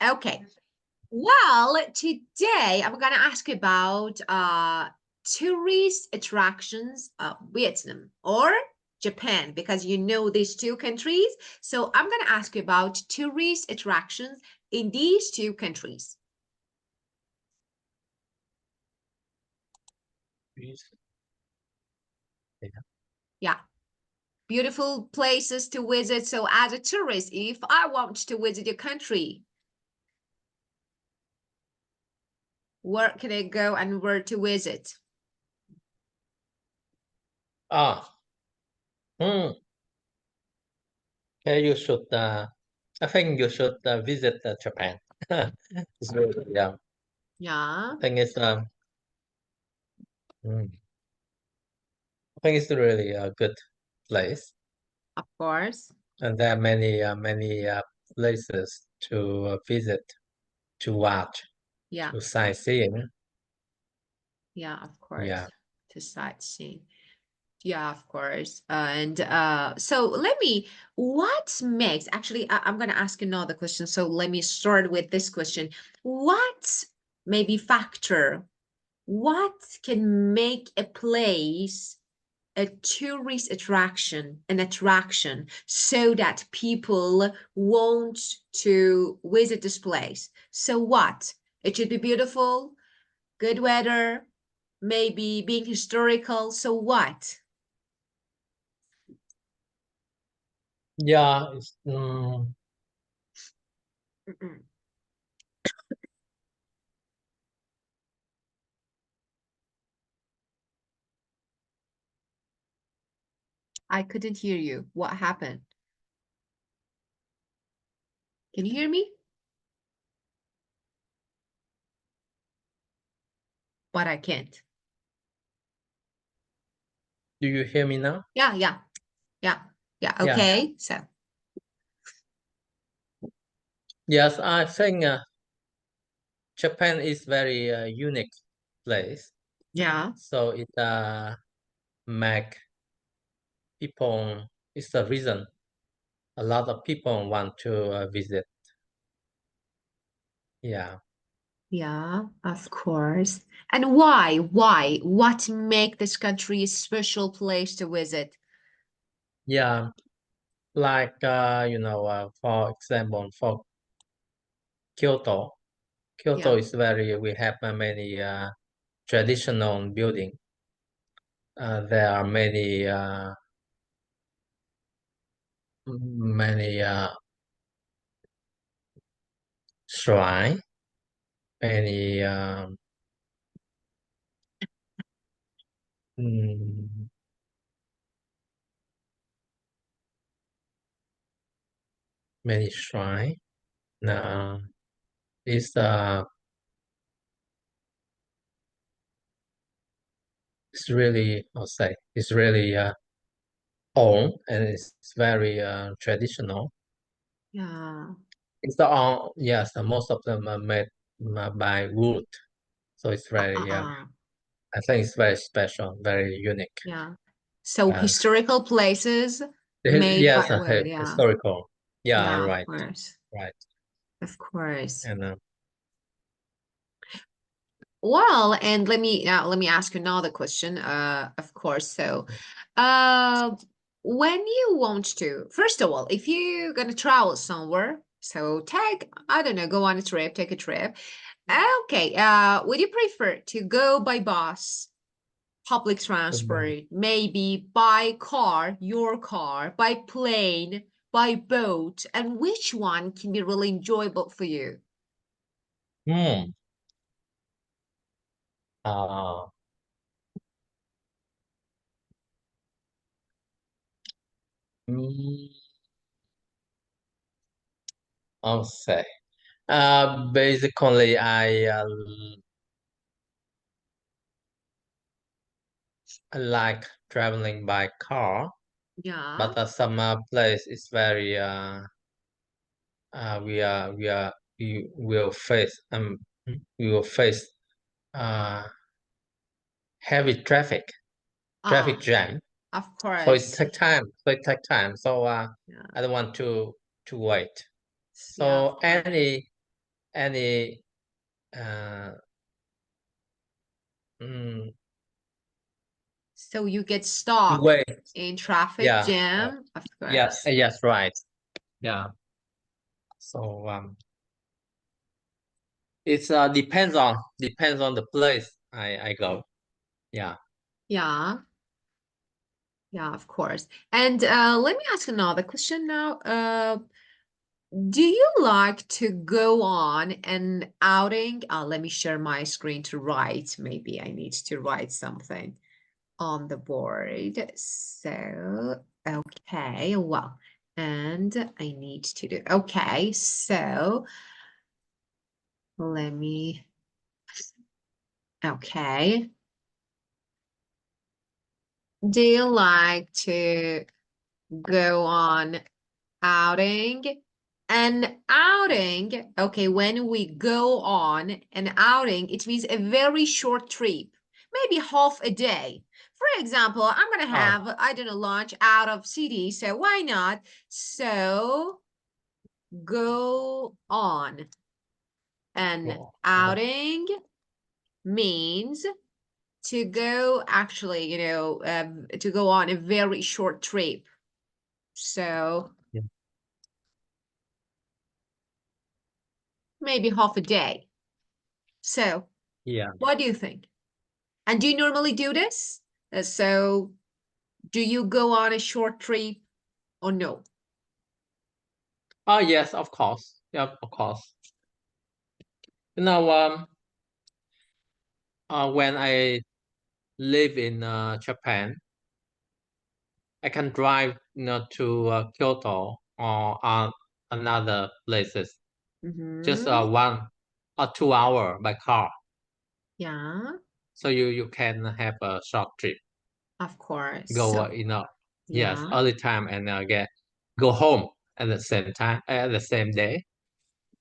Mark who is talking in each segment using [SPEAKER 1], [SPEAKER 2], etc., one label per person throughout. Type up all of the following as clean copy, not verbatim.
[SPEAKER 1] Okay. Well, today I'm gonna ask you about tourist attractions of Vietnam or Japan because you know these two countries. So I'm gonna ask you about tourist attractions in these two countries. Yeah, beautiful places to visit. So as a tourist, if I want to visit your country, where can I go and where to visit?
[SPEAKER 2] Ah, hmm. Okay, you should. I think you should visit Japan. It's really, yeah.
[SPEAKER 1] Yeah,
[SPEAKER 2] I think it's I think it's really a good place,
[SPEAKER 1] of course.
[SPEAKER 2] and there are many places to visit, to watch,
[SPEAKER 1] Yeah.
[SPEAKER 2] to sightseeing.
[SPEAKER 1] Yeah, of
[SPEAKER 2] Yeah,
[SPEAKER 1] course. To sightseeing. Yeah, of course. And so what makes, actually, I'm going to ask another question. So let me start with this question. What maybe factor, what can make a place a tourist attraction, an attraction, so that people want to visit this place? So what? It should be beautiful, good weather, maybe being historical. So what?
[SPEAKER 2] yeah.
[SPEAKER 1] Mm-mm. I couldn't hear you. What happened? Can you hear me? But I can't.
[SPEAKER 2] Do you hear me now?
[SPEAKER 1] Yeah, yeah, yeah, yeah.
[SPEAKER 2] Yeah.
[SPEAKER 1] Okay. So,
[SPEAKER 2] Yes, I think Japan is very unique place.
[SPEAKER 1] yeah,
[SPEAKER 2] So it make people. It's the reason a lot of people want to visit. Yeah,
[SPEAKER 1] yeah, of course. And why? Why? What make this country a special place to visit?
[SPEAKER 2] yeah. Like for example, for Kyoto. Kyoto
[SPEAKER 1] Yeah.
[SPEAKER 2] is very. We have many traditional building. There are many shrine, many mm, many shrine. Uh, it's it's really, I'll say, it's really old and it's very traditional.
[SPEAKER 1] Yeah.
[SPEAKER 2] It's all, yes, most of them are made by wood, so it's very,
[SPEAKER 1] Uh-uh.
[SPEAKER 2] I think it's very special, very unique.
[SPEAKER 1] Yeah. So
[SPEAKER 2] Yes,
[SPEAKER 1] historical places made by
[SPEAKER 2] yes,
[SPEAKER 1] wood. Yeah.
[SPEAKER 2] historical. Yeah,
[SPEAKER 1] Yeah, of
[SPEAKER 2] right,
[SPEAKER 1] course.
[SPEAKER 2] right.
[SPEAKER 1] Of course.
[SPEAKER 2] And
[SPEAKER 1] Well, and let me ask you another question. Of course. So, uh, when you want to, first of all, if you're gonna travel somewhere, so I don't know, go on a trip, take a trip. Okay. Would you prefer to go by bus, public transport, maybe by car, your car, by plane, by boat, and which one can be really enjoyable for you?
[SPEAKER 2] hmm, uh, mm, I'll say, basically, I like traveling by car,
[SPEAKER 1] Yeah.
[SPEAKER 2] but some place is very we will face we will face uh heavy traffic
[SPEAKER 1] Ah,
[SPEAKER 2] jam.
[SPEAKER 1] of
[SPEAKER 2] So it
[SPEAKER 1] course.
[SPEAKER 2] take time. So
[SPEAKER 1] Yeah.
[SPEAKER 2] I don't want to wait.
[SPEAKER 1] Yeah, of
[SPEAKER 2] So
[SPEAKER 1] course.
[SPEAKER 2] any uh, mm,
[SPEAKER 1] So you get stuck
[SPEAKER 2] way.
[SPEAKER 1] in traffic
[SPEAKER 2] Yeah.
[SPEAKER 1] jam, of
[SPEAKER 2] Yeah.
[SPEAKER 1] course.
[SPEAKER 2] Yes. Right. Yeah. So it's depends on the place I go. Yeah.
[SPEAKER 1] Yeah, yeah, of course. And let me ask another question now. Do you like to go on an outing? Let me share my screen to write. Maybe I need to write something on the board. So, okay, well, and I need to do, okay, so let me, okay. Do you like to go on outing? An outing, okay, when we go on an outing, it means a very short trip, maybe half a day. For example, I'm gonna
[SPEAKER 2] Oh.
[SPEAKER 1] have, I don't know, lunch out of city, so why not? So go on. An
[SPEAKER 2] Oh.
[SPEAKER 1] outing means to go actually, to go on a very short trip. So
[SPEAKER 2] Yeah.
[SPEAKER 1] maybe half a day. So
[SPEAKER 2] Yeah.
[SPEAKER 1] what do you think? And do you normally do this? So do you go on a short trip or no?
[SPEAKER 2] Oh yes, of course. Yeah, of course. You know, when I live in Japan, I can drive, to Kyoto or another places. Just
[SPEAKER 1] Mm-hmm.
[SPEAKER 2] 1 or 2 hour by car.
[SPEAKER 1] Yeah,
[SPEAKER 2] So you can have a short trip.
[SPEAKER 1] of course.
[SPEAKER 2] Go,
[SPEAKER 1] So
[SPEAKER 2] yes,
[SPEAKER 1] yeah.
[SPEAKER 2] early time and go home at the same time at the same day.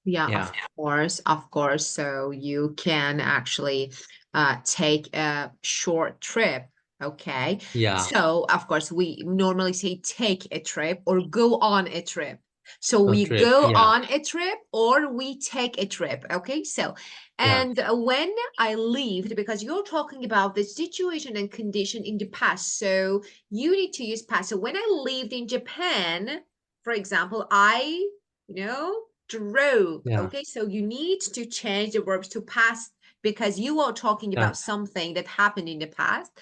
[SPEAKER 1] Yeah,
[SPEAKER 2] Yeah.
[SPEAKER 1] of course, of course. So you can actually take a short trip. Okay.
[SPEAKER 2] Yeah.
[SPEAKER 1] So, of course, we normally say take a trip or go on a trip. So
[SPEAKER 2] A
[SPEAKER 1] we
[SPEAKER 2] trip.
[SPEAKER 1] go
[SPEAKER 2] Yeah.
[SPEAKER 1] on a trip or we take a trip. Okay. So,
[SPEAKER 2] Yeah.
[SPEAKER 1] and when I lived, because you're talking about the situation and condition in the past, so you need to use past. So when I lived in Japan, for example, I, drove.
[SPEAKER 2] Yeah.
[SPEAKER 1] Okay, so you need to change the verbs to past because you are talking
[SPEAKER 2] Yeah.
[SPEAKER 1] about something that happened in the past.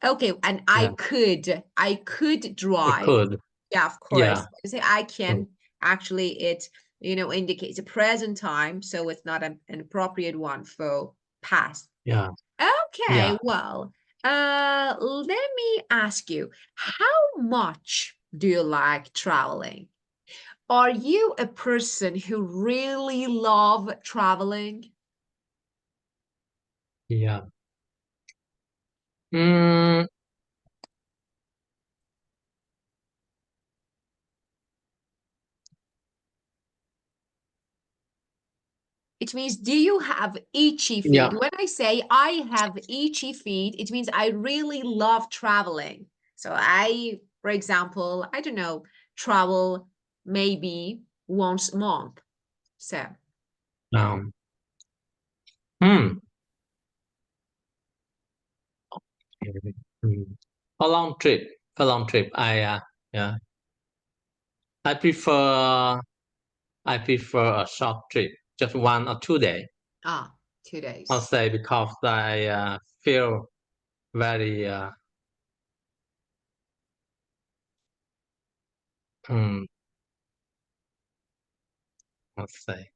[SPEAKER 1] Okay, and
[SPEAKER 2] Yeah.
[SPEAKER 1] I could
[SPEAKER 2] It
[SPEAKER 1] drive.
[SPEAKER 2] could.
[SPEAKER 1] Yeah, of
[SPEAKER 2] Yeah.
[SPEAKER 1] course. You say I
[SPEAKER 2] Mm.
[SPEAKER 1] can. Actually, it indicates a present time, so it's not an appropriate one for past.
[SPEAKER 2] Yeah.
[SPEAKER 1] Okay,
[SPEAKER 2] Yeah.
[SPEAKER 1] well, let me ask you, how much do you like traveling? Are you a person who really love traveling?
[SPEAKER 2] Yeah. Mm,
[SPEAKER 1] It means, do you have itchy
[SPEAKER 2] yeah.
[SPEAKER 1] feet? When I say I have itchy feet, it means I really love traveling. So I, for example, I don't know, travel maybe once a month. So
[SPEAKER 2] Um, hmm. Mm. A long trip. A long trip. Yeah. I prefer I prefer a short trip, just 1 or 2 day.
[SPEAKER 1] ah,
[SPEAKER 2] I'll
[SPEAKER 1] 2 days.
[SPEAKER 2] say because I feel very hmm, let's say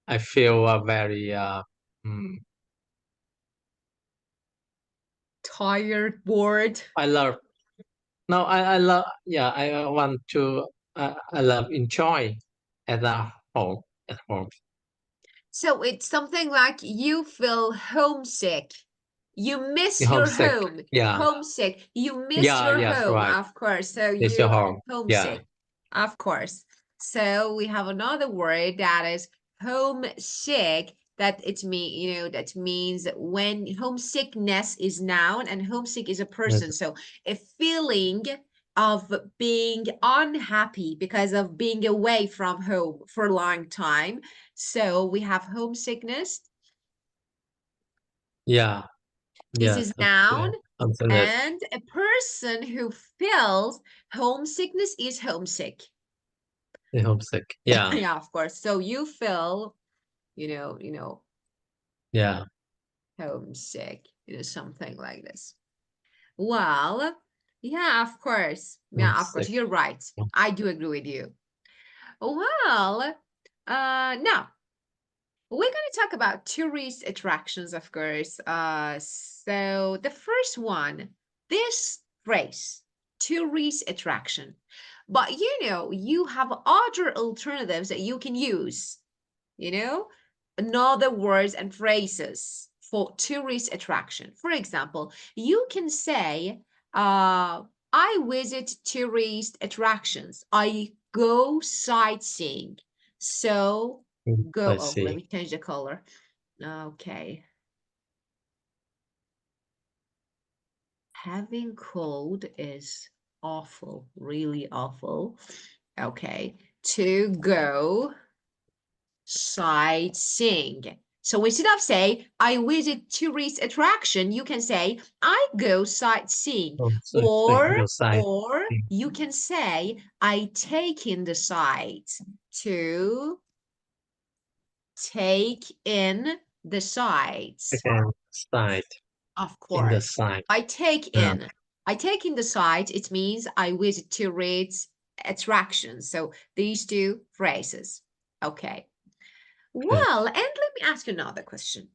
[SPEAKER 2] I feel very hmm,
[SPEAKER 1] Tired, bored.
[SPEAKER 2] I love no I love yeah I want to I love enjoy at home.
[SPEAKER 1] So it's something like you feel homesick. You miss your
[SPEAKER 2] Homesick.
[SPEAKER 1] home.
[SPEAKER 2] Yeah.
[SPEAKER 1] Homesick. You miss
[SPEAKER 2] Yeah.
[SPEAKER 1] your
[SPEAKER 2] Yes.
[SPEAKER 1] home,
[SPEAKER 2] Right.
[SPEAKER 1] of course. So
[SPEAKER 2] It's your
[SPEAKER 1] you
[SPEAKER 2] home. Yeah.
[SPEAKER 1] homesick, of course. So we have another word that is homesick. That it's me, that means when homesickness is noun and homesick is a person.
[SPEAKER 2] Yes.
[SPEAKER 1] So a feeling of being unhappy because of being away from home for a long time. So we have homesickness.
[SPEAKER 2] Yeah.
[SPEAKER 1] This
[SPEAKER 2] Yes.
[SPEAKER 1] is noun.
[SPEAKER 2] Absolutely.
[SPEAKER 1] And a person who feels homesickness is homesick.
[SPEAKER 2] Homesick. Yeah.
[SPEAKER 1] Yeah, of course. So you feel,
[SPEAKER 2] Yeah.
[SPEAKER 1] homesick, something like this. Well, yeah, of course. Yeah, of course.
[SPEAKER 2] Homesick.
[SPEAKER 1] You're right. I do agree with you. Well, now we're going to talk about tourist attractions, of course. So the first one, this phrase, tourist attraction. But you have other alternatives that you can use, you know, another words and phrases for tourist attraction. For example, you can say, I visit tourist attractions. I go sightseeing. So go,
[SPEAKER 2] I
[SPEAKER 1] oh, let
[SPEAKER 2] see.
[SPEAKER 1] me change the color. Okay. Having cold is awful, really awful. Okay. To go sightseeing. So instead of say, I visit tourist attraction, you can say, I go sightseeing.
[SPEAKER 2] Oh, so
[SPEAKER 1] Or,
[SPEAKER 2] your side.
[SPEAKER 1] or you can say, I take in the sights. To take in the sights.
[SPEAKER 2] Again, side
[SPEAKER 1] Of
[SPEAKER 2] in the
[SPEAKER 1] course.
[SPEAKER 2] side.
[SPEAKER 1] I take
[SPEAKER 2] Yeah.
[SPEAKER 1] in. I take in the sights. It means I visit tourist attractions. So these two phrases. Okay.
[SPEAKER 2] Okay.
[SPEAKER 1] Well, and let me ask you another question.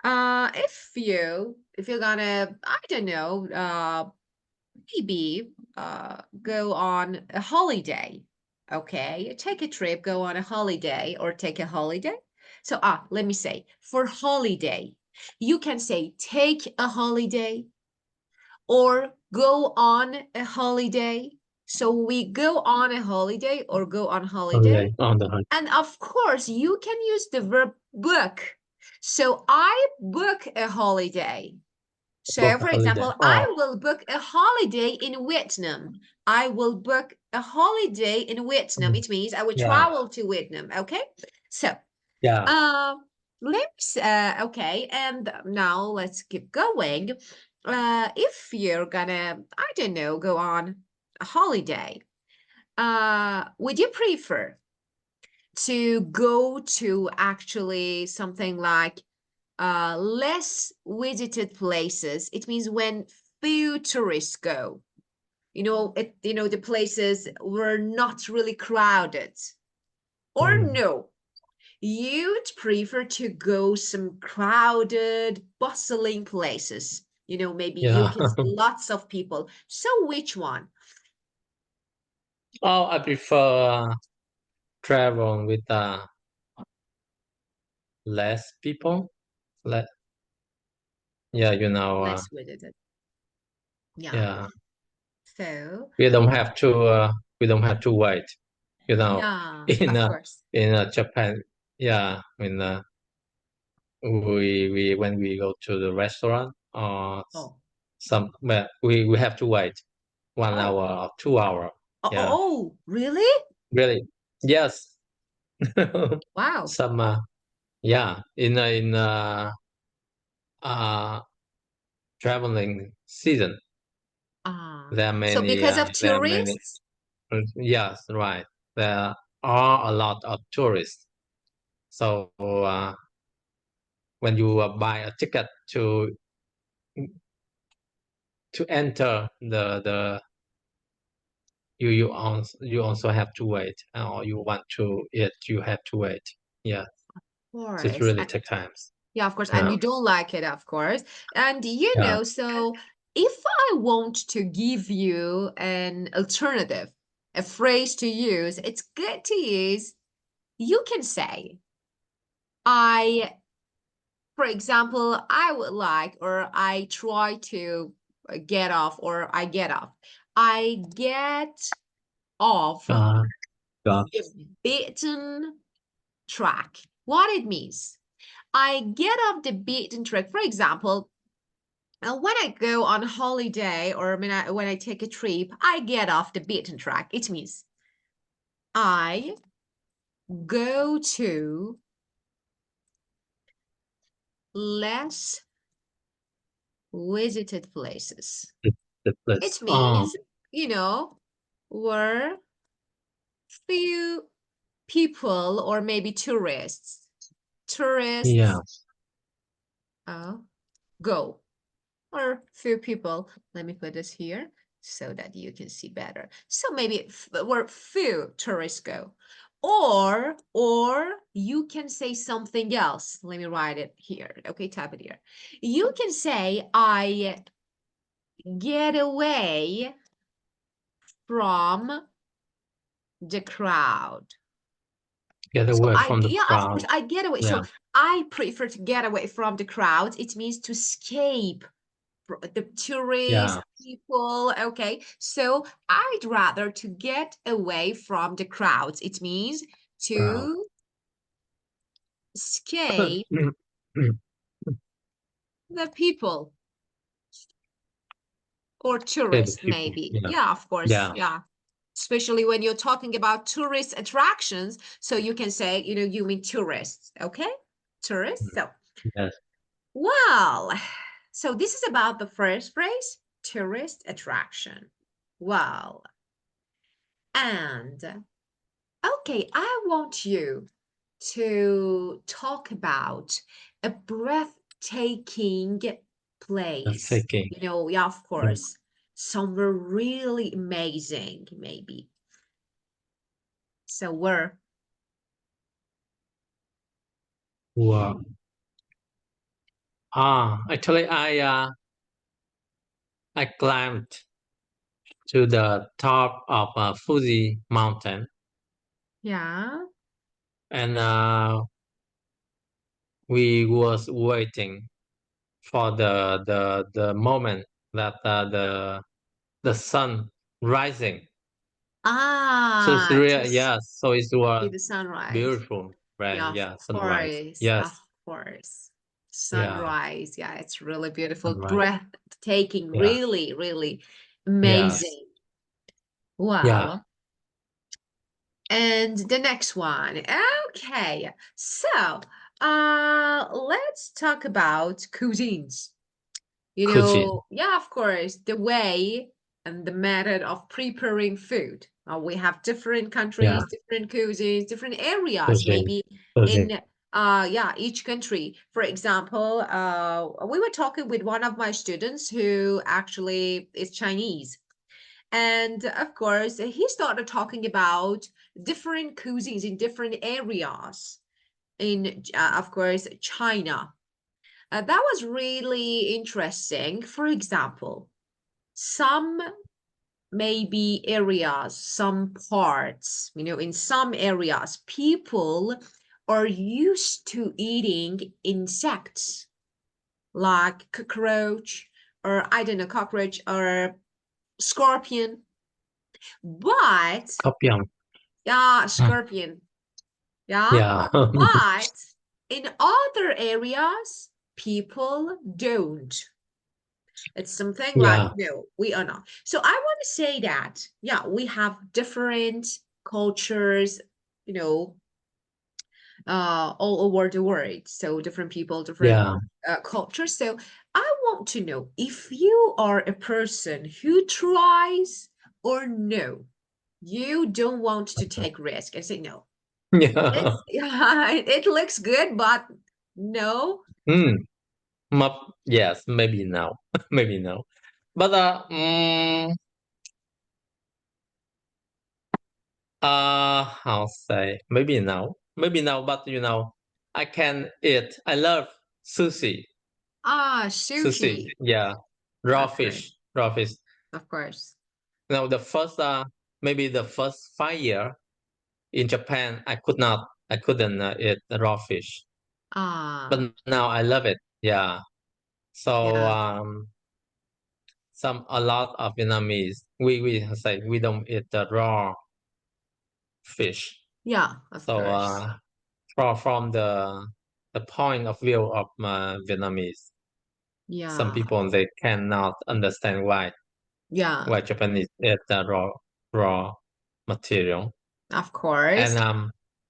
[SPEAKER 1] If you're gonna, I don't know, maybe go on a holiday. Okay, take a trip, go on a holiday, or take a holiday. So let me say, for holiday, you can say take a holiday or go on a holiday. So we go on a holiday or go on holiday.
[SPEAKER 2] Okay. On the
[SPEAKER 1] And of course, you can use the verb book. So I book a holiday. So,
[SPEAKER 2] book a
[SPEAKER 1] for
[SPEAKER 2] holiday.
[SPEAKER 1] example,
[SPEAKER 2] Oh.
[SPEAKER 1] I will book a holiday in Vietnam. I will book a holiday in Vietnam. It means I will
[SPEAKER 2] Yeah.
[SPEAKER 1] travel to Vietnam. Okay. So,
[SPEAKER 2] Yeah.
[SPEAKER 1] uh, okay. And now let's keep going. If you're gonna, I don't know, go on a holiday, would you prefer to go to actually something like less visited places? It means when few tourists go. The places were not really crowded. Or
[SPEAKER 2] Mm.
[SPEAKER 1] no, you'd prefer to go some crowded, bustling places. Maybe you
[SPEAKER 2] Yeah.
[SPEAKER 1] can see lots of people. So which one?
[SPEAKER 2] Oh, I prefer travel with less people. Let yeah,
[SPEAKER 1] Less visited. Yeah.
[SPEAKER 2] yeah,
[SPEAKER 1] So,
[SPEAKER 2] we don't have to we don't have to wait. You know,
[SPEAKER 1] yeah,
[SPEAKER 2] in
[SPEAKER 1] of course.
[SPEAKER 2] Japan, yeah, we when we go to the restaurant or
[SPEAKER 1] Oh,
[SPEAKER 2] some, well, we have to wait one
[SPEAKER 1] oh,
[SPEAKER 2] hour or 2 hour.
[SPEAKER 1] oh, oh,
[SPEAKER 2] Yeah,
[SPEAKER 1] oh, really?
[SPEAKER 2] really. Yes.
[SPEAKER 1] Wow.
[SPEAKER 2] Some yeah, uh traveling season.
[SPEAKER 1] So because of
[SPEAKER 2] There are many.
[SPEAKER 1] tourists?
[SPEAKER 2] Yes, right. There are a lot of tourists. So when you buy a ticket to enter the you also have to wait, or you want to eat, you have to wait. Yeah,
[SPEAKER 1] Of
[SPEAKER 2] so it
[SPEAKER 1] course.
[SPEAKER 2] really take times.
[SPEAKER 1] Yeah, of course. And
[SPEAKER 2] Yeah,
[SPEAKER 1] you don't like it, of course. And
[SPEAKER 2] yeah.
[SPEAKER 1] so if I want to give you an alternative, a phrase to use, it's good to use, you can say, I, for example, I would like, or I try to get off, or I get off. I get off
[SPEAKER 2] Uh, yeah.
[SPEAKER 1] the beaten track. What it means? I get off the beaten track. For example, when I go on holiday or when I take a trip, I get off the beaten track. It means I go to less visited places.
[SPEAKER 2] The
[SPEAKER 1] It
[SPEAKER 2] place.
[SPEAKER 1] means, you know, where few people or maybe
[SPEAKER 2] Yeah.
[SPEAKER 1] tourists uh, go, or few people. Let me put this here so that you can see better. So maybe where few tourists go. Or you can say something else. Let me write it here. Okay, type it here. You can say I get away from the crowd.
[SPEAKER 2] Get
[SPEAKER 1] So
[SPEAKER 2] away
[SPEAKER 1] I,
[SPEAKER 2] from the
[SPEAKER 1] yeah, of
[SPEAKER 2] crowd.
[SPEAKER 1] course, I get away.
[SPEAKER 2] Yeah.
[SPEAKER 1] So I prefer to get away from the crowd. It means to escape the tourist
[SPEAKER 2] Yeah.
[SPEAKER 1] people. Okay, so I'd rather to get away from the crowds. It means
[SPEAKER 2] Crowd.
[SPEAKER 1] to escape the people or
[SPEAKER 2] Okay, the
[SPEAKER 1] tourists,
[SPEAKER 2] people.
[SPEAKER 1] maybe.
[SPEAKER 2] Yeah.
[SPEAKER 1] Yeah, of course.
[SPEAKER 2] Yeah.
[SPEAKER 1] Yeah. Especially when you're talking about tourist attractions. So you can say, you mean tourists. Okay. Tourists. So,
[SPEAKER 2] Yes.
[SPEAKER 1] well, so this is about the first phrase, tourist attraction. Well, and okay, I want you to talk about a breathtaking
[SPEAKER 2] That's
[SPEAKER 1] place.
[SPEAKER 2] taking.
[SPEAKER 1] Yeah, of
[SPEAKER 2] Mm.
[SPEAKER 1] course, somewhere really amazing, maybe. So where?
[SPEAKER 2] Wow. Actually, I climbed to the top of Fuji Mountain,
[SPEAKER 1] Yeah.
[SPEAKER 2] and we was waiting for the moment that the sun rising. So it's
[SPEAKER 1] Ah,
[SPEAKER 2] real, yes. So it
[SPEAKER 1] see
[SPEAKER 2] was
[SPEAKER 1] the sunrise.
[SPEAKER 2] beautiful, right?
[SPEAKER 1] Yeah, of
[SPEAKER 2] Yeah, sunrise.
[SPEAKER 1] course. Of
[SPEAKER 2] Yes,
[SPEAKER 1] course.
[SPEAKER 2] yeah,
[SPEAKER 1] Sunrise. Yeah, it's really beautiful.
[SPEAKER 2] sunrise.
[SPEAKER 1] Breathtaking.
[SPEAKER 2] Yeah,
[SPEAKER 1] Really, really
[SPEAKER 2] yes,
[SPEAKER 1] amazing.
[SPEAKER 2] yeah.
[SPEAKER 1] Wow. And the next one. Okay. So, let's talk about cuisines.
[SPEAKER 2] Cuisine.
[SPEAKER 1] Yeah, of course, the way and the method of preparing food. We have different
[SPEAKER 2] Yeah,
[SPEAKER 1] countries, different cuisines, different areas,
[SPEAKER 2] cuisine,
[SPEAKER 1] maybe
[SPEAKER 2] cuisine.
[SPEAKER 1] in yeah, each country. For example, we were talking with one of my students who actually is Chinese. And of course, he started talking about different cuisines in different areas in, of course, China. That was really interesting. For example, some maybe areas, some parts, in some areas, people are used to eating insects like cockroach, or I don't know, cockroach or scorpion. But
[SPEAKER 2] Kopyang.
[SPEAKER 1] yeah,
[SPEAKER 2] Mm.
[SPEAKER 1] scorpion. Yeah.
[SPEAKER 2] Yeah,
[SPEAKER 1] But in other areas, people don't. It's something like,
[SPEAKER 2] yeah,
[SPEAKER 1] no, we are not. So I want to say that, yeah, we have different cultures, you know, all over the world. So different people, different
[SPEAKER 2] yeah.
[SPEAKER 1] cultures. So I want to know if you are a person who tries or no, you don't want to take risk. I say no.
[SPEAKER 2] Yeah.
[SPEAKER 1] It's yeah, it looks good, but no.
[SPEAKER 2] Mm. Yes, maybe now, maybe now. But I'll say maybe now. But I can eat. I love sushi,
[SPEAKER 1] Ah,
[SPEAKER 2] sushi.
[SPEAKER 1] sushi.
[SPEAKER 2] Yeah,
[SPEAKER 1] Okay,
[SPEAKER 2] raw fish.
[SPEAKER 1] of course.
[SPEAKER 2] The first maybe the first 5 year in Japan, I couldn't eat the raw fish,
[SPEAKER 1] Ah,
[SPEAKER 2] but now I love it. Yeah. So
[SPEAKER 1] yeah.
[SPEAKER 2] a lot of Vietnamese we say we don't eat the raw fish.
[SPEAKER 1] Yeah, of
[SPEAKER 2] So
[SPEAKER 1] course.
[SPEAKER 2] from the point of view of Vietnamese, Some
[SPEAKER 1] Yeah.
[SPEAKER 2] people they cannot understand
[SPEAKER 1] Yeah.
[SPEAKER 2] why Japanese eat the raw material.
[SPEAKER 1] Of
[SPEAKER 2] And
[SPEAKER 1] course.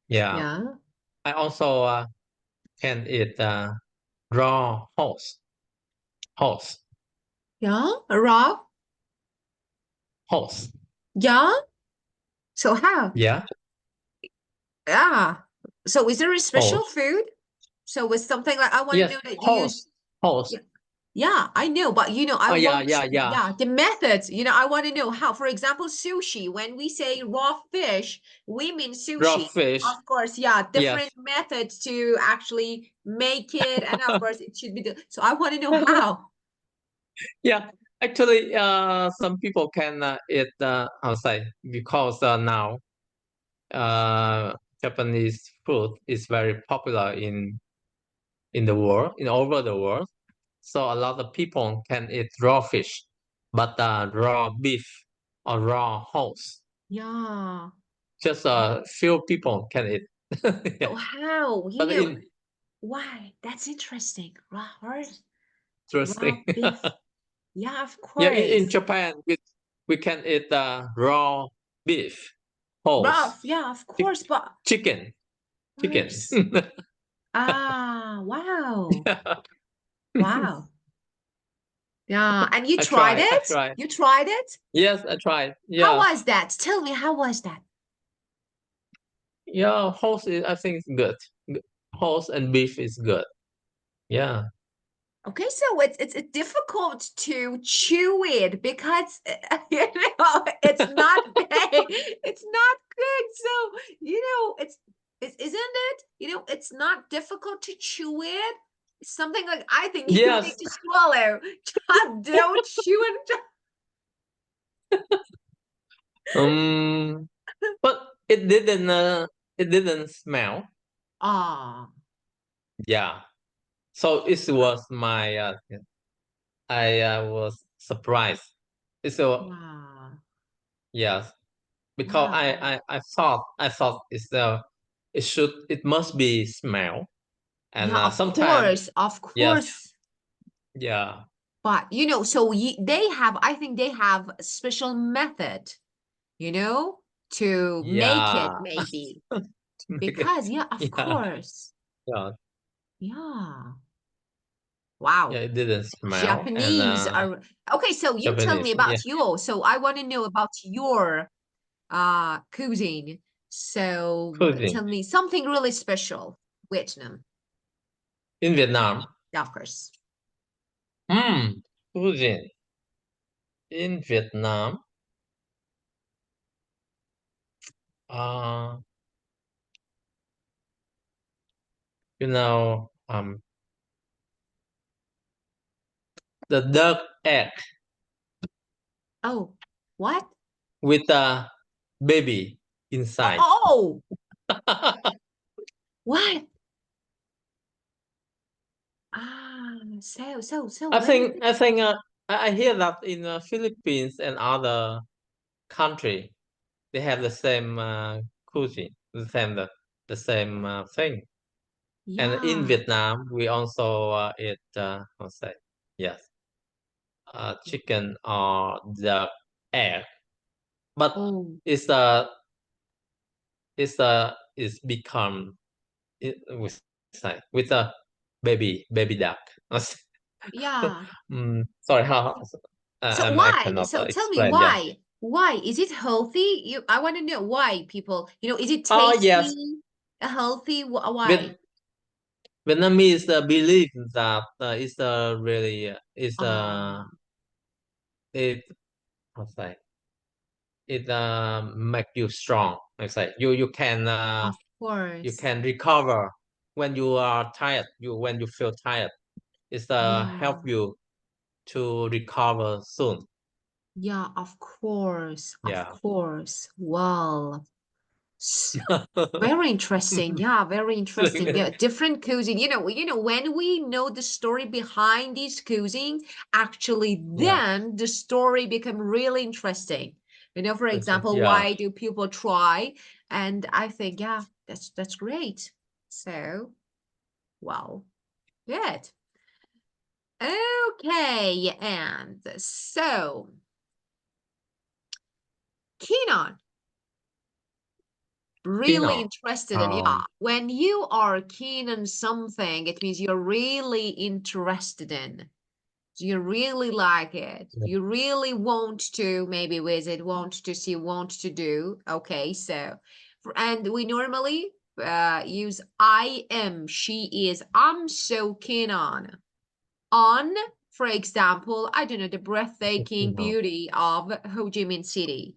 [SPEAKER 2] yeah,
[SPEAKER 1] Yeah.
[SPEAKER 2] I also can eat raw horse,
[SPEAKER 1] Yeah. Raw.
[SPEAKER 2] horse.
[SPEAKER 1] Yeah. So how?
[SPEAKER 2] Yeah,
[SPEAKER 1] Yeah. So is there a special
[SPEAKER 2] horse.
[SPEAKER 1] food? So it's something like I want to
[SPEAKER 2] Yes,
[SPEAKER 1] know that you use.
[SPEAKER 2] horse.
[SPEAKER 1] Yeah, yeah, I know, but I
[SPEAKER 2] Oh yeah,
[SPEAKER 1] want
[SPEAKER 2] yeah, yeah.
[SPEAKER 1] yeah, the methods, I want to know how, for example, sushi, when we say raw fish, we mean
[SPEAKER 2] Raw
[SPEAKER 1] sushi.
[SPEAKER 2] fish.
[SPEAKER 1] Of course, yeah, different
[SPEAKER 2] Yes.
[SPEAKER 1] methods to actually make it, and of course it should be so I want to know how.
[SPEAKER 2] Yeah, actually, some people can eat outside because now Japanese food is very popular in the world, in over the world. So a lot of people can eat raw fish, but raw beef or raw horse,
[SPEAKER 1] Yeah.
[SPEAKER 2] just a few people can eat.
[SPEAKER 1] So
[SPEAKER 2] Yeah,
[SPEAKER 1] how,
[SPEAKER 2] but
[SPEAKER 1] why? That's interesting. Raw horse, raw
[SPEAKER 2] interesting.
[SPEAKER 1] beef. Yeah, of
[SPEAKER 2] Yeah, in
[SPEAKER 1] course.
[SPEAKER 2] Japan, we can eat raw beef,
[SPEAKER 1] Raw,
[SPEAKER 2] horse,
[SPEAKER 1] yeah, of
[SPEAKER 2] chick-
[SPEAKER 1] course, but
[SPEAKER 2] chicken, chicken.
[SPEAKER 1] horse. Ah, wow.
[SPEAKER 2] Yeah.
[SPEAKER 1] Wow. Yeah, and you
[SPEAKER 2] I
[SPEAKER 1] tried
[SPEAKER 2] try. I
[SPEAKER 1] it?
[SPEAKER 2] try.
[SPEAKER 1] You tried it?
[SPEAKER 2] Yes, I tried.
[SPEAKER 1] How
[SPEAKER 2] Yeah,
[SPEAKER 1] was that? Tell me, how was that?
[SPEAKER 2] yeah. Horse is, I think, it's good. Horse and beef is good. Yeah.
[SPEAKER 1] Okay, so it's difficult to chew it because it's not big, it's not good. So it's isn't it? It's not difficult to chew it. It's something like I think you need
[SPEAKER 2] Yes.
[SPEAKER 1] to swallow. Just don't chew it.
[SPEAKER 2] But it didn't smell.
[SPEAKER 1] Ah,
[SPEAKER 2] Yeah. So it was my I was surprised. It's a
[SPEAKER 1] wow,
[SPEAKER 2] yes, because
[SPEAKER 1] wow.
[SPEAKER 2] I thought it must be smell. And
[SPEAKER 1] Yeah, of
[SPEAKER 2] sometimes
[SPEAKER 1] course, of
[SPEAKER 2] yes,
[SPEAKER 1] course.
[SPEAKER 2] yeah,
[SPEAKER 1] But so they have, I think they have a special method, you know, to make it
[SPEAKER 2] yeah.
[SPEAKER 1] maybe.
[SPEAKER 2] To make it,
[SPEAKER 1] Because, yeah, of
[SPEAKER 2] yeah,
[SPEAKER 1] course.
[SPEAKER 2] yeah,
[SPEAKER 1] Yeah.
[SPEAKER 2] yeah.
[SPEAKER 1] Wow.
[SPEAKER 2] It didn't smell. And
[SPEAKER 1] Japanese are okay, so you tell me
[SPEAKER 2] Japanese, yeah,
[SPEAKER 1] about yours. So I want to know about your cuisine. So
[SPEAKER 2] cuisine
[SPEAKER 1] tell me something really special. Vietnam.
[SPEAKER 2] in Vietnam.
[SPEAKER 1] Yeah, of course.
[SPEAKER 2] Cuisine in Vietnam. Uh, you know, the duck egg
[SPEAKER 1] Oh, what?
[SPEAKER 2] with a baby
[SPEAKER 1] Oh,
[SPEAKER 2] inside.
[SPEAKER 1] oh, what? Ah, so
[SPEAKER 2] I
[SPEAKER 1] let me
[SPEAKER 2] think
[SPEAKER 1] think.
[SPEAKER 2] I think I hear that in Philippines and other country they have the same cuisine, the same thing. And in
[SPEAKER 1] Yeah.
[SPEAKER 2] Vietnam, we also eat what's that? Yes, chicken or the egg, but
[SPEAKER 1] Oh,
[SPEAKER 2] it's it's become with a baby duck.
[SPEAKER 1] yeah.
[SPEAKER 2] Sorry, how
[SPEAKER 1] So
[SPEAKER 2] I
[SPEAKER 1] why?
[SPEAKER 2] cannot
[SPEAKER 1] So tell me
[SPEAKER 2] explain. Yeah.
[SPEAKER 1] why? Why is it healthy? I want to know why people, is it
[SPEAKER 2] Oh yes,
[SPEAKER 1] tasty, healthy? Why?
[SPEAKER 2] Viet Vietnamese believe that it's really it's
[SPEAKER 1] Ah,
[SPEAKER 2] it how say it make you strong. I say
[SPEAKER 1] of
[SPEAKER 2] you
[SPEAKER 1] course.
[SPEAKER 2] can recover when you are tired. When you feel tired, it's help
[SPEAKER 1] Yeah.
[SPEAKER 2] you to recover soon.
[SPEAKER 1] Yeah, of course. Of
[SPEAKER 2] Yeah.
[SPEAKER 1] course. Well, very interesting. Yeah, very interesting. Yeah, different cuisine. When we know the story behind these cuisine, actually
[SPEAKER 2] Yeah.
[SPEAKER 1] then the story become really interesting. For example,
[SPEAKER 2] Yeah.
[SPEAKER 1] why do people try? And I think, yeah, that's great. So, wow, good. Okay, and so keen on,
[SPEAKER 2] Keen
[SPEAKER 1] really
[SPEAKER 2] on.
[SPEAKER 1] interested in. Yeah,
[SPEAKER 2] Um,
[SPEAKER 1] when you are keen on something, it means you're really interested in. You really like it.
[SPEAKER 2] yeah,
[SPEAKER 1] You really want to maybe visit, want to see, want to do. Okay, so and we normally use I am, she is, I'm so keen on, for example, I don't know, the breathtaking
[SPEAKER 2] keen on.
[SPEAKER 1] beauty of Ho Chi Minh City.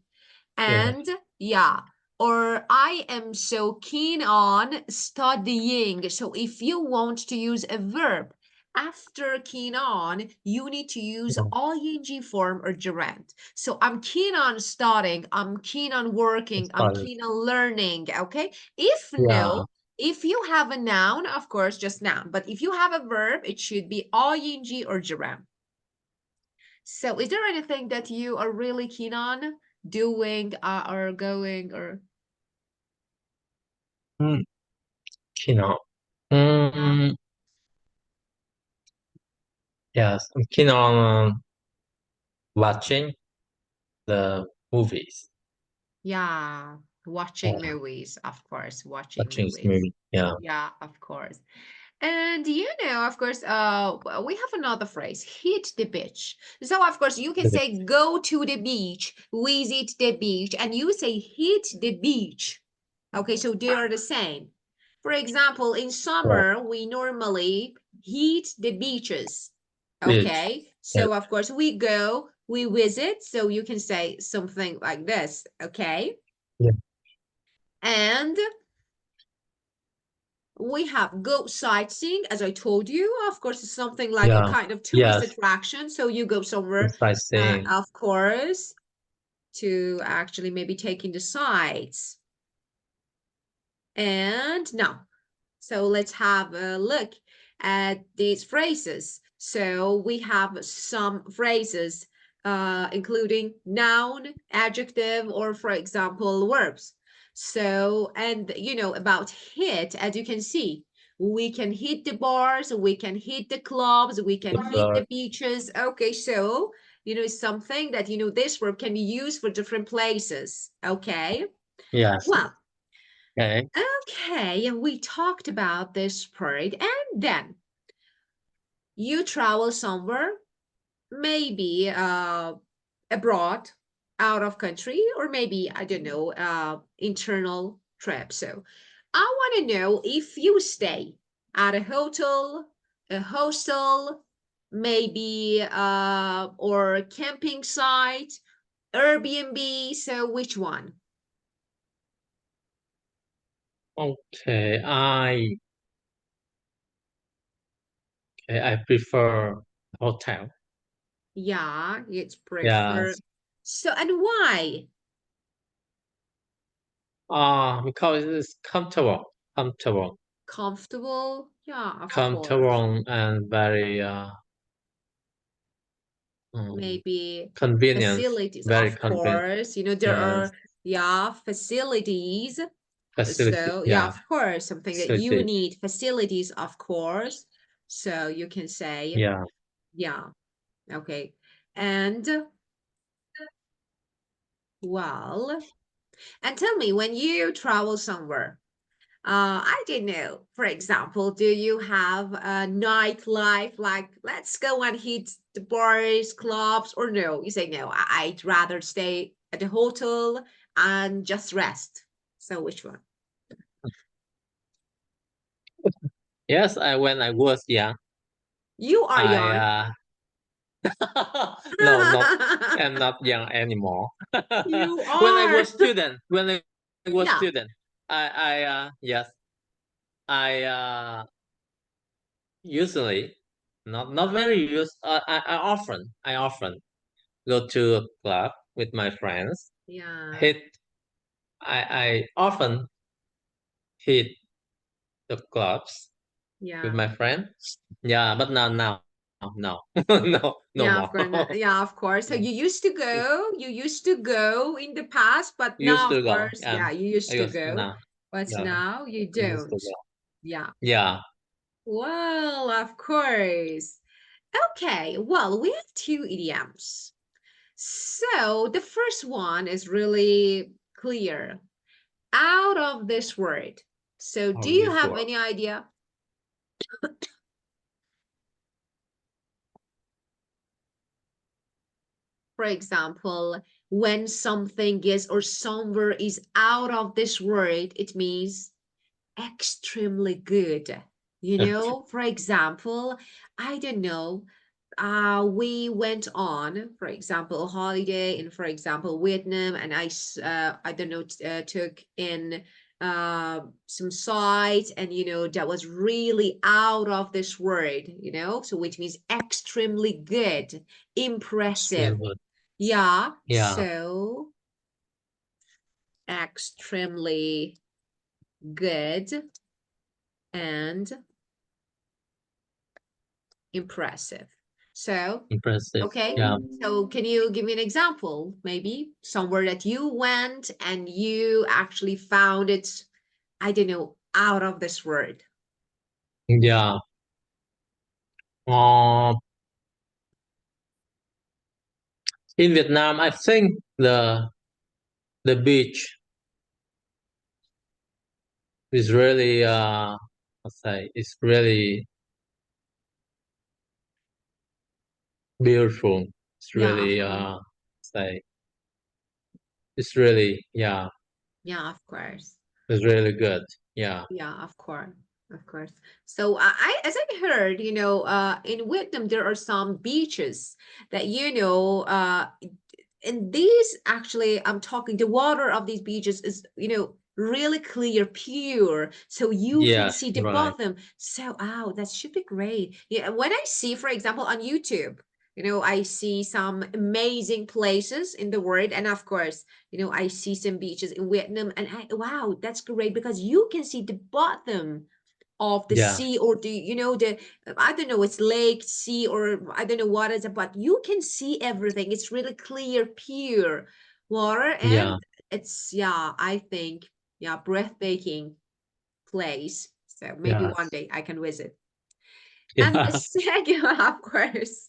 [SPEAKER 2] Yes.
[SPEAKER 1] And yeah, or I am so keen on studying. So if you want to use a verb after keen on, you need to use
[SPEAKER 2] Yeah.
[SPEAKER 1] ing form or gerund. So I'm keen on studying, I'm keen on working, I'm
[SPEAKER 2] Study.
[SPEAKER 1] keen on learning. Okay. If no,
[SPEAKER 2] Yeah.
[SPEAKER 1] if you have a noun, of course, just noun. But if you have a verb, it should be ing or gerund. So is there anything that you are really keen on doing or going or
[SPEAKER 2] Mm, keen on.
[SPEAKER 1] yeah?
[SPEAKER 2] Mm, yes, I'm keen on watching the movies.
[SPEAKER 1] Yeah, watching
[SPEAKER 2] Yeah,
[SPEAKER 1] movies, of course, watching
[SPEAKER 2] watching this
[SPEAKER 1] movies.
[SPEAKER 2] movie. Yeah,
[SPEAKER 1] Yeah, of course. And you know, of course, we have another phrase, hit the beach. So, of course, you can
[SPEAKER 2] the
[SPEAKER 1] say go to the beach, visit the beach, and you say hit the beach. Okay, so they are the same. For example, in
[SPEAKER 2] yeah,
[SPEAKER 1] summer, we normally hit the beaches.
[SPEAKER 2] beach.
[SPEAKER 1] Okay,
[SPEAKER 2] Yeah,
[SPEAKER 1] so of course, we go, we visit. So you can say something like this. Okay,
[SPEAKER 2] yeah,
[SPEAKER 1] and we have go sightseeing, as I told you. Of course, it's something like a
[SPEAKER 2] yeah.
[SPEAKER 1] kind of tourist
[SPEAKER 2] Yes,
[SPEAKER 1] attraction. So you go somewhere,
[SPEAKER 2] it's like saying,
[SPEAKER 1] of course, to actually maybe take in the sights. And now, so let's have a look at these phrases. So we have some phrases, including noun, adjective, or for example, verbs. So, and you know, about hit, as you can see, we can hit the bars, we can hit the clubs, we can
[SPEAKER 2] the
[SPEAKER 1] hit
[SPEAKER 2] bird.
[SPEAKER 1] the beaches. Okay, so, you know, it's something that, you know, this verb can be used for different places. Okay.
[SPEAKER 2] Yes.
[SPEAKER 1] Well,
[SPEAKER 2] Okay.
[SPEAKER 1] okay, we talked about this part, and then you travel somewhere, maybe abroad, out of country, or maybe I don't know, internal trip. So I want to know if you stay at a hotel, a hostel, maybe or camping site, Airbnb. So which one?
[SPEAKER 2] Okay. I prefer hotel.
[SPEAKER 1] Yeah, it's prefer.
[SPEAKER 2] Yes.
[SPEAKER 1] So, and why?
[SPEAKER 2] Because it's comfortable, comfortable,
[SPEAKER 1] Comfortable? Yeah, of course.
[SPEAKER 2] comfortable, and very um,
[SPEAKER 1] Maybe
[SPEAKER 2] convenience.
[SPEAKER 1] facilities,
[SPEAKER 2] Very
[SPEAKER 1] of
[SPEAKER 2] convenient.
[SPEAKER 1] course. You know, there
[SPEAKER 2] Yes.
[SPEAKER 1] are, yeah, facilities.
[SPEAKER 2] Facility.
[SPEAKER 1] So, yeah,
[SPEAKER 2] Yeah.
[SPEAKER 1] of course, something that you
[SPEAKER 2] Facility.
[SPEAKER 1] need, facilities, of course. So you can say,
[SPEAKER 2] Yeah.
[SPEAKER 1] yeah, okay. And well, and tell me, when you travel somewhere, I don't know. For example, do you have a nightlife? Like, let's go and hit the bars, clubs, or no? You say no. I'd rather stay at the hotel and just rest. So which one?
[SPEAKER 2] Yes. I when I was young,
[SPEAKER 1] You are
[SPEAKER 2] I
[SPEAKER 1] young.
[SPEAKER 2] no, not I'm not young anymore.
[SPEAKER 1] You
[SPEAKER 2] When I
[SPEAKER 1] are.
[SPEAKER 2] was student,
[SPEAKER 1] Yeah,
[SPEAKER 2] yes, I usually not very use. I often go to a club with my friends.
[SPEAKER 1] yeah,
[SPEAKER 2] Hit I often hit the clubs with
[SPEAKER 1] yeah.
[SPEAKER 2] my friends. Yeah, but now no no no
[SPEAKER 1] Yeah,
[SPEAKER 2] more.
[SPEAKER 1] of course. Yeah, of course. So
[SPEAKER 2] No.
[SPEAKER 1] you used to go, you used to go in the past, but
[SPEAKER 2] Used
[SPEAKER 1] now,
[SPEAKER 2] to
[SPEAKER 1] of
[SPEAKER 2] go.
[SPEAKER 1] course, yeah, you
[SPEAKER 2] I
[SPEAKER 1] used to
[SPEAKER 2] used
[SPEAKER 1] go,
[SPEAKER 2] now.
[SPEAKER 1] but
[SPEAKER 2] Yeah,
[SPEAKER 1] now you
[SPEAKER 2] I used to
[SPEAKER 1] don't.
[SPEAKER 2] go.
[SPEAKER 1] Yeah.
[SPEAKER 2] Yeah.
[SPEAKER 1] Well, of course. Okay, well, we have two idioms. So the first one is really clear. Out of this word. So do
[SPEAKER 2] of
[SPEAKER 1] you
[SPEAKER 2] this
[SPEAKER 1] have
[SPEAKER 2] world.
[SPEAKER 1] any idea? For example, when something is or somewhere is out of this word, it means extremely good. For example, I don't know, we went on, for example, a holiday in, for example, Vietnam, and I don't know, took in some sites, and that was really out of this word, so which means extremely good,
[SPEAKER 2] Extremely
[SPEAKER 1] impressive.
[SPEAKER 2] good.
[SPEAKER 1] Yeah,
[SPEAKER 2] Yeah,
[SPEAKER 1] so extremely good and impressive. So,
[SPEAKER 2] impressive.
[SPEAKER 1] okay.
[SPEAKER 2] Yeah,
[SPEAKER 1] So, can you give me an example? Maybe somewhere that you went and you actually found it, I don't know, out of this word.
[SPEAKER 2] yeah. Uh, in Vietnam, I think the beach is really let's say it's really beautiful. It's
[SPEAKER 1] Yeah, of
[SPEAKER 2] really
[SPEAKER 1] course.
[SPEAKER 2] say it's really yeah,
[SPEAKER 1] Yeah, of course.
[SPEAKER 2] it's really good. Yeah,
[SPEAKER 1] Yeah, of course. Of course. So as I heard, in Vietnam there are some beaches that and these actually, I'm talking, the water of these beaches is really clear, pure, so you can
[SPEAKER 2] yes,
[SPEAKER 1] see the
[SPEAKER 2] right.
[SPEAKER 1] bottom. So that should be great. Yeah, when I see, for example, on YouTube, I see some amazing places in the world, and of course, I see some beaches in Vietnam, and wow, that's great because you can see the bottom of the
[SPEAKER 2] Yeah,
[SPEAKER 1] sea, or the I don't know, it's lake, sea, or I don't know what it's about. You can see everything. It's really clear, pure water,
[SPEAKER 2] yeah,
[SPEAKER 1] and it's, yeah, I think, yeah, breathtaking place. So maybe one
[SPEAKER 2] yes,
[SPEAKER 1] day I can visit. And the
[SPEAKER 2] yeah.
[SPEAKER 1] second, of course,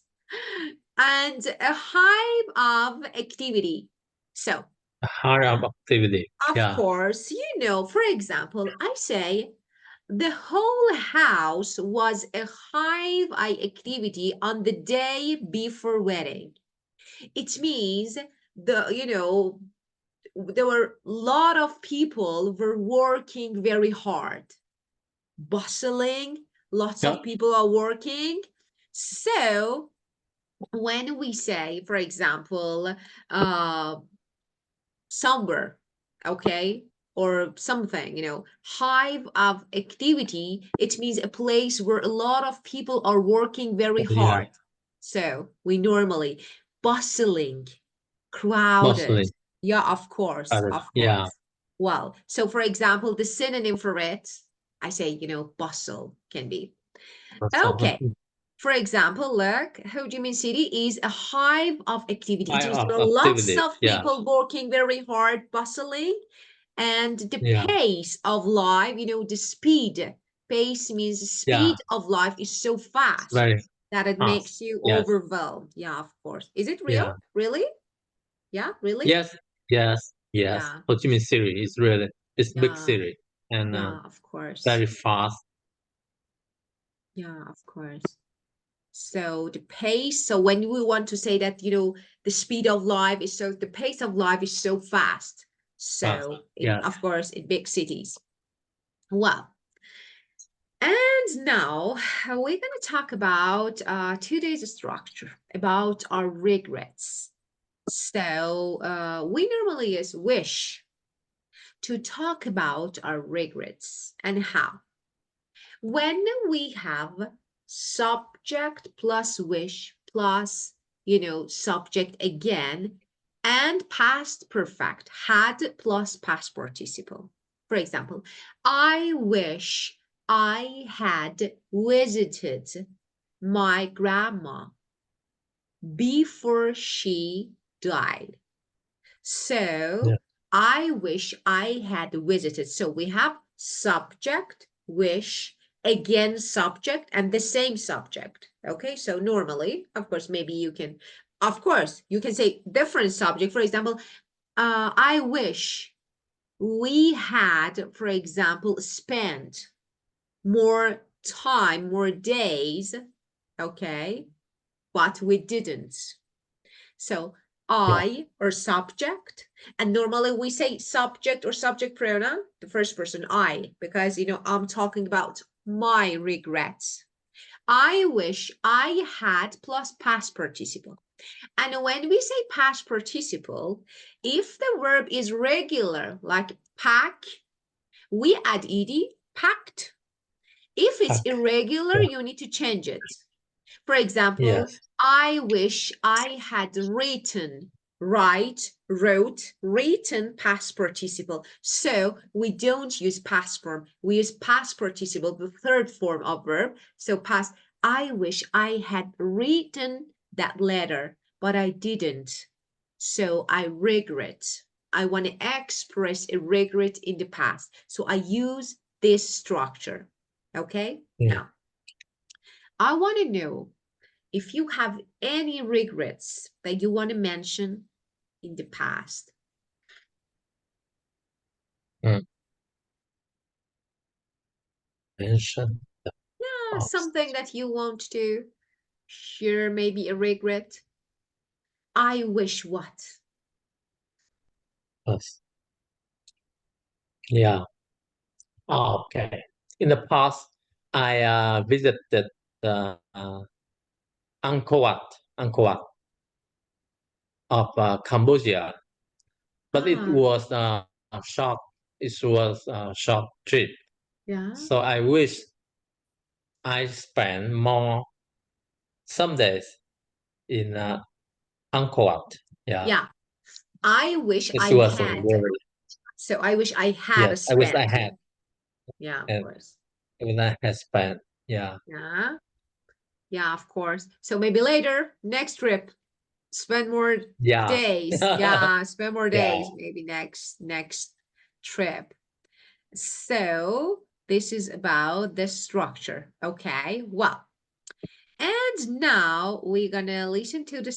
[SPEAKER 1] and a hive of activity. So
[SPEAKER 2] Hard of activity.
[SPEAKER 1] of
[SPEAKER 2] Yeah,
[SPEAKER 1] course, for example, I say the whole house was a hive eye activity on the day before wedding. It means there were a lot of people were working very hard, bustling, lots
[SPEAKER 2] yeah,
[SPEAKER 1] of people are working. So when we say, for example, uh, somewhere, okay, or something, hive of activity, it means a place where a lot of people are working very
[SPEAKER 2] yeah.
[SPEAKER 1] hard. So we normally bustling, crowded.
[SPEAKER 2] Mostly.
[SPEAKER 1] Yeah, of course, of
[SPEAKER 2] Yeah,
[SPEAKER 1] course. Well, so for example, the synonym for it, I say, bustle can be.
[SPEAKER 2] that's all.
[SPEAKER 1] Okay, for example, look, Ho Chi Minh City is a hive of activity. It
[SPEAKER 2] High
[SPEAKER 1] means
[SPEAKER 2] of
[SPEAKER 1] there are lots
[SPEAKER 2] activities.
[SPEAKER 1] of
[SPEAKER 2] Yeah,
[SPEAKER 1] people working very hard, bustling, and the
[SPEAKER 2] yeah,
[SPEAKER 1] pace of life, the speed. Pace means
[SPEAKER 2] yeah.
[SPEAKER 1] speed of life is so
[SPEAKER 2] It's
[SPEAKER 1] fast
[SPEAKER 2] very
[SPEAKER 1] that it
[SPEAKER 2] fast.
[SPEAKER 1] makes you
[SPEAKER 2] Yes,
[SPEAKER 1] overwhelmed. Yeah, of course. Is it real?
[SPEAKER 2] yeah.
[SPEAKER 1] Really? Yeah, really?
[SPEAKER 2] Yes, yes, yes.
[SPEAKER 1] Yeah,
[SPEAKER 2] Ho Chi Minh City is really it's big
[SPEAKER 1] yeah,
[SPEAKER 2] city and
[SPEAKER 1] yeah, of course.
[SPEAKER 2] very fast.
[SPEAKER 1] Yeah, of course. So the pace, so when we want to say that, the speed of life is so, the pace of life is so fast.
[SPEAKER 2] Fast.
[SPEAKER 1] So
[SPEAKER 2] Yes.
[SPEAKER 1] of course, in big cities. Well, and now we're going to talk about today's structure, about our regrets. So we normally is wish to talk about our regrets and how. When we have subject plus wish plus, subject again, and past perfect, had plus past participle. For example, I wish I had visited my grandma before she died.
[SPEAKER 2] Yeah.
[SPEAKER 1] So I wish I had visited. So we have subject, wish, again subject and the same subject. Okay, so normally, of course, maybe you can, of course, you can say different subject. For example, I wish we had, for example, spent more time, more days, okay, but we didn't. So
[SPEAKER 2] Yeah.
[SPEAKER 1] I or subject, and normally we say subject or subject pronoun, the first person I, because I'm talking about my regrets. I wish I had plus past participle. And when we say past participle, if the verb is regular, like pack, we add ed, packed. If it's
[SPEAKER 2] Pack.
[SPEAKER 1] irregular,
[SPEAKER 2] Yeah.
[SPEAKER 1] you need to change it. For example,
[SPEAKER 2] Yes.
[SPEAKER 1] I wish I had written, wrote, written past participle. So we don't use past form. We use past participle, the third form of verb. So past, I wish I had written that letter, but I didn't. So I regret. I want to express a regret in the past. So I use this structure. Okay?
[SPEAKER 2] Mm.
[SPEAKER 1] Now, I want to know if you have any regrets that you want to mention in the past.
[SPEAKER 2] Mm. Mention the
[SPEAKER 1] Yeah, something
[SPEAKER 2] past.
[SPEAKER 1] that you want to share, maybe a regret. I wish what?
[SPEAKER 2] Past. Yeah. Oh, okay. In the past, I visited Angkor Wat, Angkor Wat of Cambodia, but it
[SPEAKER 1] Ah,
[SPEAKER 2] was a short. It was a short trip.
[SPEAKER 1] yeah,
[SPEAKER 2] So I wish I spent more some days in Angkor Wat. Yeah,
[SPEAKER 1] yeah. I wish
[SPEAKER 2] it
[SPEAKER 1] I
[SPEAKER 2] was a
[SPEAKER 1] had.
[SPEAKER 2] very
[SPEAKER 1] So I wish I had
[SPEAKER 2] yes. I wish I
[SPEAKER 1] spent.
[SPEAKER 2] had
[SPEAKER 1] Yeah, of
[SPEAKER 2] and
[SPEAKER 1] course.
[SPEAKER 2] I wish I had spent. Yeah,
[SPEAKER 1] Yeah, yeah, of course. So maybe later, next trip, spend more
[SPEAKER 2] yeah,
[SPEAKER 1] days. Yeah, spend more
[SPEAKER 2] yeah,
[SPEAKER 1] days. Maybe next trip. So this is about the structure. Okay, well, and now we're gonna listen to this